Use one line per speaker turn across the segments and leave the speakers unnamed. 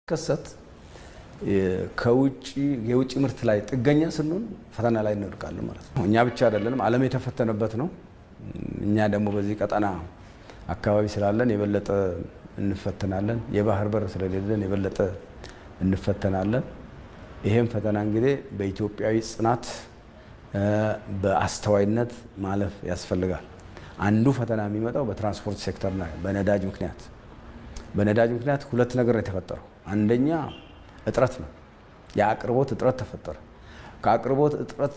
ከሰት ከውጪ የውጪ ምርት ላይ ጥገኛ ስንሆን ፈተና ላይ እንወድቃለን ማለት ነው። እኛ ብቻ አይደለንም፣ ዓለም የተፈተነበት ነው። እኛ ደግሞ በዚህ ቀጠና አካባቢ ስላለን የበለጠ እንፈተናለን። የባህር በር ስለሌለን የበለጠ እንፈተናለን። ይሄም ፈተና እንግዲህ በኢትዮጵያዊ ጽናት በአስተዋይነት ማለፍ ያስፈልጋል። አንዱ ፈተና የሚመጣው በትራንስፖርት ሴክተር ላይ በነዳጅ ምክንያት ሁለት ነገር ነው የተፈጠረው። አንደኛ እጥረት ነው፣ የአቅርቦት እጥረት ተፈጠረ። ከአቅርቦት እጥረት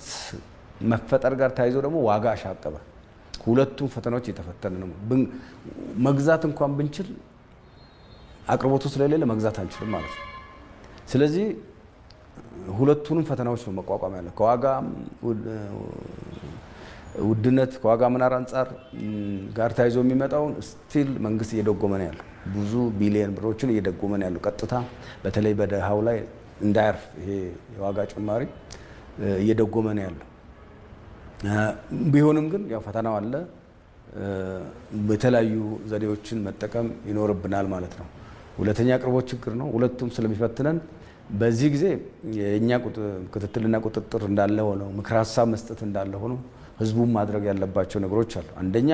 መፈጠር ጋር ተያይዞ ደግሞ ዋጋ አሻቀበ። ሁለቱም ፈተናዎች እየተፈተነ ነው። መግዛት እንኳን ብንችል አቅርቦቱ ስለሌለ መግዛት አንችልም ማለት ነው። ስለዚህ ሁለቱንም ፈተናዎች ነው መቋቋም ያለ። ከዋጋ ውድነት ከዋጋ መናር አንጻር ጋር ተያይዞ የሚመጣውን ስቲል መንግስት እየደጎመ ነው ያለው። ብዙ ቢሊየን ብሮችን እየደጎመ ነው ያለው። ቀጥታ በተለይ በደሃው ላይ እንዳያርፍ ይሄ የዋጋ ጭማሪ እየደጎመ ነው ያለው። ቢሆንም ግን ያው ፈተናው አለ። በተለያዩ ዘዴዎችን መጠቀም ይኖርብናል ማለት ነው። ሁለተኛ አቅርቦት ችግር ነው። ሁለቱም ስለሚፈትነን በዚህ ጊዜ የእኛ ክትትልና ቁጥጥር እንዳለ ሆኖ ምክር ሀሳብ መስጠት እንዳለ ሆኖ ህዝቡን ማድረግ ያለባቸው ነገሮች አሉ። አንደኛ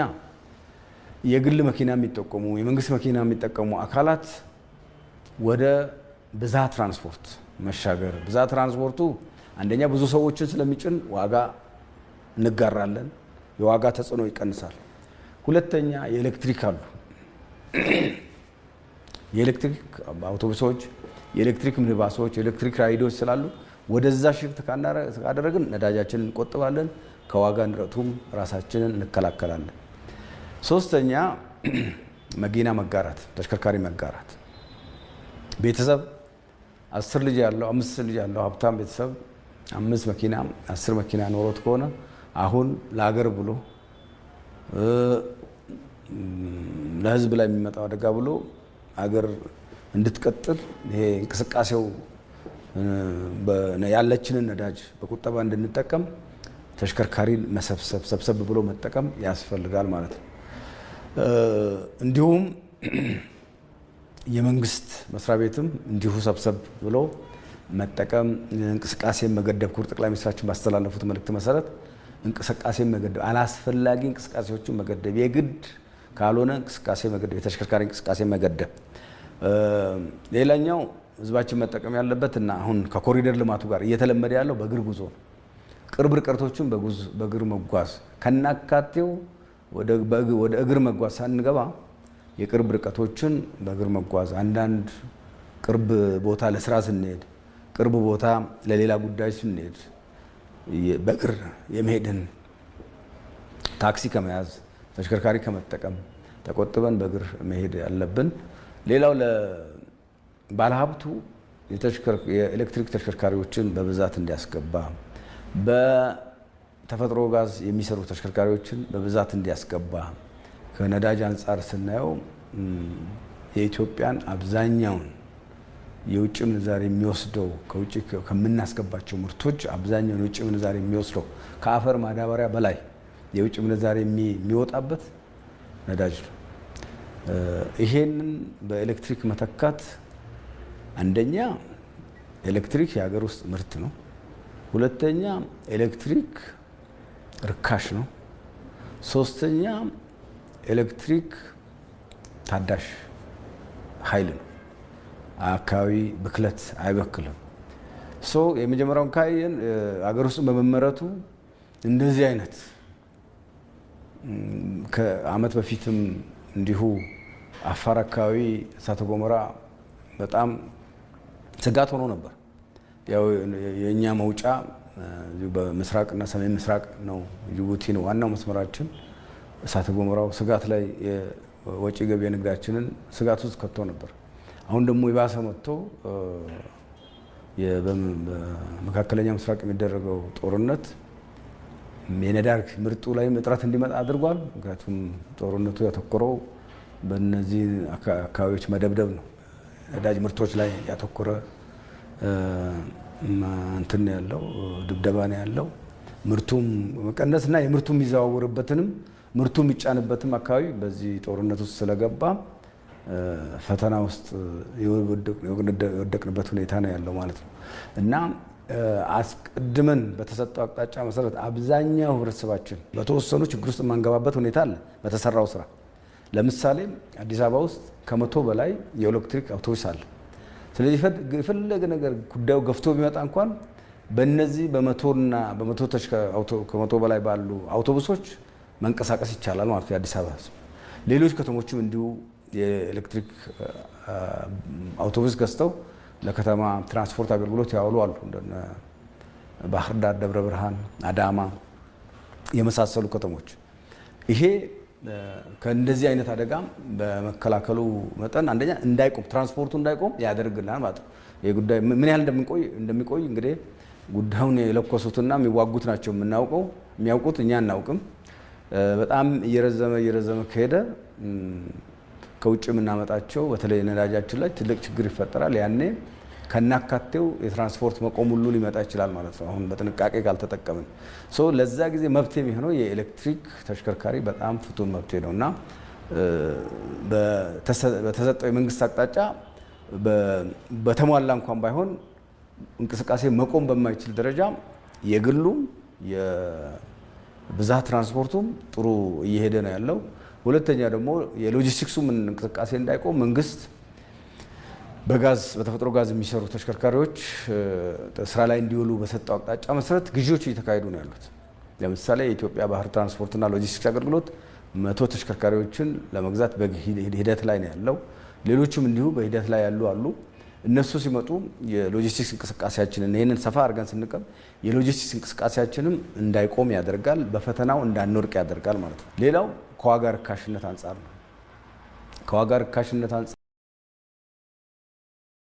የግል መኪና የሚጠቀሙ የመንግስት መኪና የሚጠቀሙ አካላት ወደ ብዝሃ ትራንስፖርት መሻገር። ብዝሃ ትራንስፖርቱ አንደኛ ብዙ ሰዎችን ስለሚጭን ዋጋ እንጋራለን፣ የዋጋ ተጽዕኖ ይቀንሳል። ሁለተኛ የኤሌክትሪክ አሉ፣ የኤሌክትሪክ አውቶቡሶች፣ የኤሌክትሪክ ሚኒባሶች፣ የኤሌክትሪክ ራይዶች ስላሉ ወደዛ ሽፍት ካደረግን ነዳጃችንን እንቆጥባለን፣ ከዋጋ ንረቱም ራሳችንን እንከላከላለን። ሶስተኛ መኪና መጋራት፣ ተሽከርካሪ መጋራት። ቤተሰብ 10 ልጅ ያለው 5 ልጅ ያለው ሀብታም ቤተሰብ 5 መኪና 10 መኪና ኖሮት ከሆነ አሁን ለሀገር ብሎ ለህዝብ ላይ የሚመጣው አደጋ ብሎ ሀገር እንድትቀጥል ይሄ እንቅስቃሴው ያለችንን ነዳጅ በቁጠባ እንድንጠቀም ተሽከርካሪን ሰብሰብ ብሎ መጠቀም ያስፈልጋል ማለት ነው። እንዲሁም የመንግስት መስሪያ ቤትም እንዲሁ ሰብሰብ ብሎ መጠቀም፣ እንቅስቃሴን መገደብ። ክቡር ጠቅላይ ሚኒስትራችን ባስተላለፉት መልእክት መሰረት እንቅስቃሴን መገደብ፣ አላስፈላጊ እንቅስቃሴዎችን መገደብ፣ የግድ ካልሆነ እንቅስቃሴ መገደብ፣ የተሽከርካሪ እንቅስቃሴ መገደብ። ሌላኛው ህዝባችን መጠቀም ያለበት እና አሁን ከኮሪደር ልማቱ ጋር እየተለመደ ያለው በእግር ጉዞ ነው። ቅርብ ርቀቶችን በእግር መጓዝ ከናካቴው ወደ እግር መጓዝ ሳንገባ የቅርብ ርቀቶችን በእግር መጓዝ። አንዳንድ ቅርብ ቦታ ለስራ ስንሄድ፣ ቅርብ ቦታ ለሌላ ጉዳይ ስንሄድ በእግር የመሄድን ታክሲ ከመያዝ ተሽከርካሪ ከመጠቀም ተቆጥበን በእግር መሄድ ያለብን። ሌላው ለባለሀብቱ የኤሌክትሪክ ተሽከርካሪዎችን በብዛት እንዲያስገባ፣ በተፈጥሮ ጋዝ የሚሰሩ ተሽከርካሪዎችን በብዛት እንዲያስገባ። ከነዳጅ አንጻር ስናየው የኢትዮጵያን አብዛኛውን የውጭ ምንዛሬ የሚወስደው ከውጭ ከምናስገባቸው ምርቶች አብዛኛውን የውጭ ምንዛሬ የሚወስደው ከአፈር ማዳበሪያ በላይ የውጭ ምንዛሬ የሚወጣበት ነዳጅ ነው። ይሄንን በኤሌክትሪክ መተካት አንደኛ ኤሌክትሪክ የሀገር ውስጥ ምርት ነው። ሁለተኛ ኤሌክትሪክ ርካሽ ነው። ሶስተኛ ኤሌክትሪክ ታዳሽ ኃይል ነው። አካባቢ ብክለት አይበክልም። የመጀመሪያውን ካየን ሀገር ውስጥ በመመረቱ እንደዚህ አይነት ከዓመት በፊትም እንዲሁ አፋር አካባቢ እሳተ ገሞራ በጣም ስጋት ሆኖ ነበር። ያው የኛ መውጫ በምስራቅና ሰሜን ምስራቅ ነው፣ ጅቡቲ ነው ዋናው መስመራችን። እሳተ ገሞራው ስጋት ላይ የወጪ ገቢ ንግዳችንን ስጋት ውስጥ ከቶ ነበር። አሁን ደግሞ የባሰ መጥቶ በመካከለኛ ምስራቅ የሚደረገው ጦርነት የነዳጅ ምርቱ ላይም እጥረት እንዲመጣ አድርጓል። ምክንያቱም ጦርነቱ ያተኮረው በእነዚህ አካባቢዎች መደብደብ ነው። ነዳጅ ምርቶች ላይ ያተኮረ እንትን ያለው ድብደባ ነው ያለው። ምርቱም መቀነስና የምርቱ የሚዘዋወርበትንም ምርቱ የሚጫንበትም አካባቢ በዚህ ጦርነት ውስጥ ስለገባ ፈተና ውስጥ የወደቅንበት ሁኔታ ነው ያለው ማለት ነው እና አስቀድመን በተሰጠው አቅጣጫ መሰረት አብዛኛው ህብረተሰባችን በተወሰኑ ችግር ውስጥ የማንገባበት ሁኔታ አለ። በተሰራው ስራ ለምሳሌ አዲስ አበባ ውስጥ ከ100 በላይ የኤሌክትሪክ አውቶቡስ አለ። ስለዚህ የፈለገ ነገር ጉዳዩ ገፍቶ ቢመጣ እንኳን በእነዚህ ከ100 በላይ ባሉ አውቶቡሶች መንቀሳቀስ ይቻላል ማለት ነው የአዲስ አበባ ህዝብ። ሌሎች ከተሞችም እንዲሁ የኤሌክትሪክ አውቶቡስ ገዝተው ለከተማ ትራንስፖርት አገልግሎት ያውሉ አሉ። እንደነ ባህር ዳር፣ ደብረ ብርሃን፣ አዳማ የመሳሰሉ ከተሞች። ይሄ ከእንደዚህ አይነት አደጋ በመከላከሉ መጠን አንደኛ እንዳይቆም ትራንስፖርቱ እንዳይቆም ያደርግልናል ማለት ነው። ይሄ ጉዳይ ምን ያህል እንደሚቆይ እንግዲህ ጉዳዩን የለኮሱትና የሚዋጉት ናቸው የሚያውቁት፣ እኛ አናውቅም። በጣም እየረዘመ ከሄደ ከውጭ የምናመጣቸው በተለይ ነዳጃችን ላይ ትልቅ ችግር ይፈጠራል። ያኔ ከናካቴው የትራንስፖርት መቆም ሁሉ ሊመጣ ይችላል ማለት ነው። አሁን በጥንቃቄ ካልተጠቀምን ለዛ ጊዜ መብት የሚሆነው የኤሌክትሪክ ተሽከርካሪ በጣም ፍቱን መብት ነው እና በተሰጠው የመንግስት አቅጣጫ በተሟላ እንኳን ባይሆን እንቅስቃሴ መቆም በማይችል ደረጃ የግሉም የብዛት ትራንስፖርቱም ጥሩ እየሄደ ነው ያለው። ሁለተኛ ደግሞ የሎጂስቲክሱም እንቅስቃሴ እንዳይቆም መንግስት በተፈጥሮ ጋዝ የሚሰሩ ተሽከርካሪዎች ስራ ላይ እንዲውሉ በሰጠው አቅጣጫ መሰረት ግዢዎች እየተካሄዱ ነው ያሉት። ለምሳሌ የኢትዮጵያ ባህር ትራንስፖርትና ሎጂስቲክስ አገልግሎት 100 ተሽከርካሪዎችን ለመግዛት በሂደት ላይ ነው ያለው። ሌሎችም እንዲሁ በሂደት ላይ ያሉ አሉ። እነሱ ሲመጡ የሎጂስቲክስ እንቅስቃሴያችንን ይህንን ሰፋ አድርገን ስንቀም የሎጂስቲክስ እንቅስቃሴያችንም እንዳይቆም ያደርጋል፣ በፈተናው እንዳንወድቅ ያደርጋል ማለት ነው። ሌላው ከዋጋ ርካሽነት አንጻር ነው። ከዋጋ ርካሽነት አንጻር